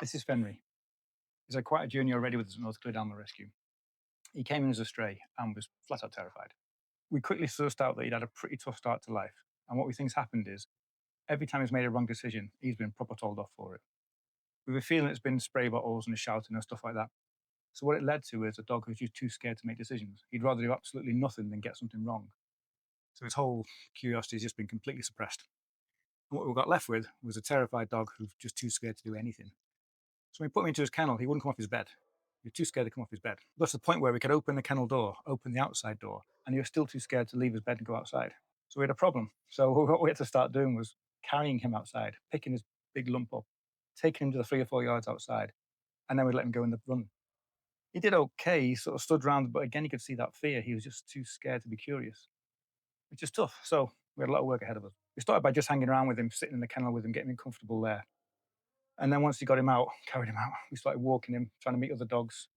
This is Fenrie. He's had quite a journey already with us at North Clwyd Animal Rescue. He came in as a stray and was flat out terrified. We quickly sussed out that he'd had a pretty tough start to life. And what we think's happened is every time he's made a wrong decision, he's been proper told off for it. We were feeling it's been spray bottles and shouting and stuff like that. So what it led to is a dog who's just too scared to make decisions. He'd rather do absolutely nothing than get something wrong. So his whole curiosity has just been completely suppressed. And what we got left with was a terrified dog who's just too scared to do anything. So when we put him into his kennel, he wouldn't come off his bed. He was too scared to come off his bed. Got to the point where we could open the kennel door, open the outside door, and he was still too scared to leave his bed and go outside. So we had a problem. So what we had to start doing was carrying him outside, picking his big lump up, taking him to the 3 or 4 yards outside, and then we'd let him go in the run. He did okay. He sort of stood around, but again, you could see that fear. He was just too scared to be curious, which is tough. So we had a lot of work ahead of us. We started by just hanging around with him, sitting in the kennel with him, getting him comfortable there. And then once he got him out, carried him out, we started walking him, trying to meet other dogs,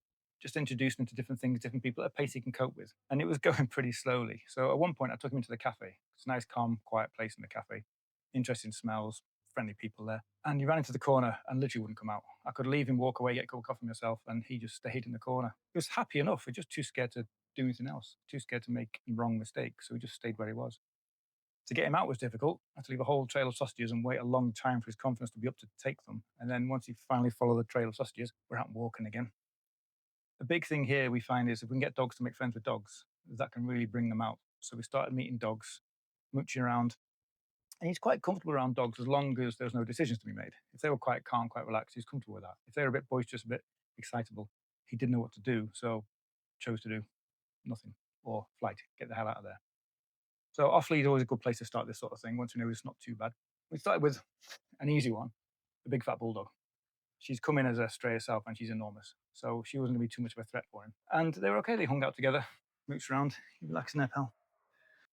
just introducing him to different things, different people at a pace he can cope with. And it was going pretty slowly. So at one point, I took him into the cafe. It's a nice, calm, quiet place in the cafe. Interesting smells, friendly people there. And he ran into the corner and literally wouldn't come out. I could leave him, walk away, get a cup of coffee myself, and he just stayed in the corner. He was happy enough, but just too scared to do anything else, too scared to make wrong mistakes. So he just stayed where he was. To get him out was difficult. I had to leave a whole trail of sausages and wait a long time for his confidence to be up to take them. And then once he finally followed the trail of sausages, we're out walking again. The big thing here we find is if we can get dogs to make friends with dogs, that can really bring them out. So we started meeting dogs, mooching around. And he's quite comfortable around dogs as long as there's no decisions to be made. If they were quite calm, quite relaxed, he's comfortable with that. If they were a bit boisterous, a bit excitable, he didn't know what to do. So chose to do nothing or flight, get the hell out of there. So off lead is always a good place to start this sort of thing once we know it's not too bad. We started with an easy one, a big fat bulldog. She's come in as a stray herself and she's enormous. So she wasn't going to be too much of a threat for him. And they were okay. They hung out together, mooched around, he relaxed in their pal.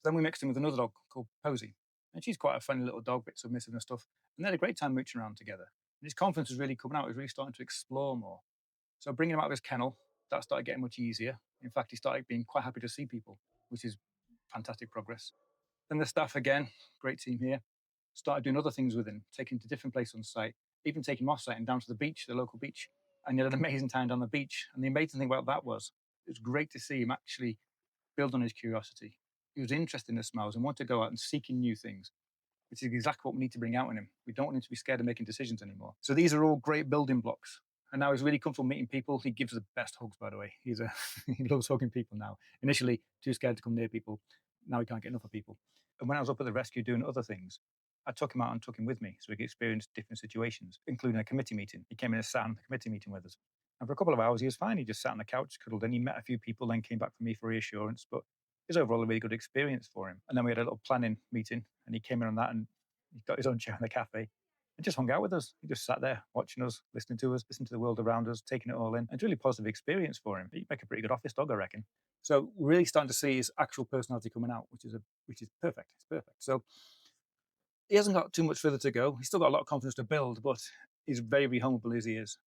Then we mixed him with another dog called Posy. And she's quite a funny little dog, bit submissive and stuff. And they had a great time mooching around together. And his confidence was really coming out. He was really starting to explore more. So bringing him out of his kennel, that started getting much easier. In fact, he started being quite happy to see people, which is fantastic progress. Then the staff again, great team here, started doing other things with him, taking him to different places on site, even taking him off site and down to the beach, the local beach. And he had an amazing time down the beach. And the amazing thing about that was it was great to see him actually build on his curiosity. He was interested in the smells and wanted to go out and seeking new things, which is exactly what we need to bring out in him. We don't want him to be scared of making decisions anymore. So these are all great building blocks. And now he's really comfortable meeting people. He gives the best hugs, by the way. He loves hugging people now. Initially, too scared to come near people. Now he can't get enough of people. And when I was up at the rescue doing other things, I took him out and took him with me so he could experience different situations, including a committee meeting. He came in and sat on the committee meeting with us. And for a couple of hours, he was fine. He just sat on the couch, cuddled in. He met a few people, then came back for me for reassurance. But it was overall a really good experience for him. And then we had a little planning meeting, and he came in on that, and he got his own chair in the cafe and just hung out with us. He just sat there watching us, listening to the world around us, taking it all in. And it's a really positive experience for him. He'd make a pretty good office dog, I reckon. So we're really starting to see his actual personality coming out, which is perfect. It's perfect. So he hasn't got too much further to go. He's still got a lot of confidence to build, but he's very humble as he is.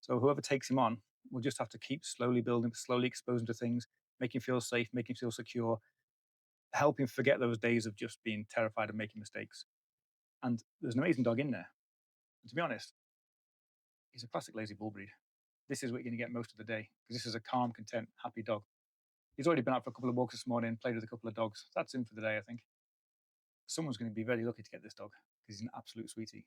So whoever takes him on will just have to keep slowly building, slowly exposing to things, make him feel safe, make him feel secure, help him forget those days of just being terrified of making mistakes. And there's an amazing dog in there. And to be honest, he's a classic lazy bull breed. This is what you're going to get most of the day because this is a calm, content, happy dog. He's already been out for a couple of walks this morning, played with a couple of dogs. That's him for the day, I think. Someone's going to be very lucky to get this dog because he's an absolute sweetie.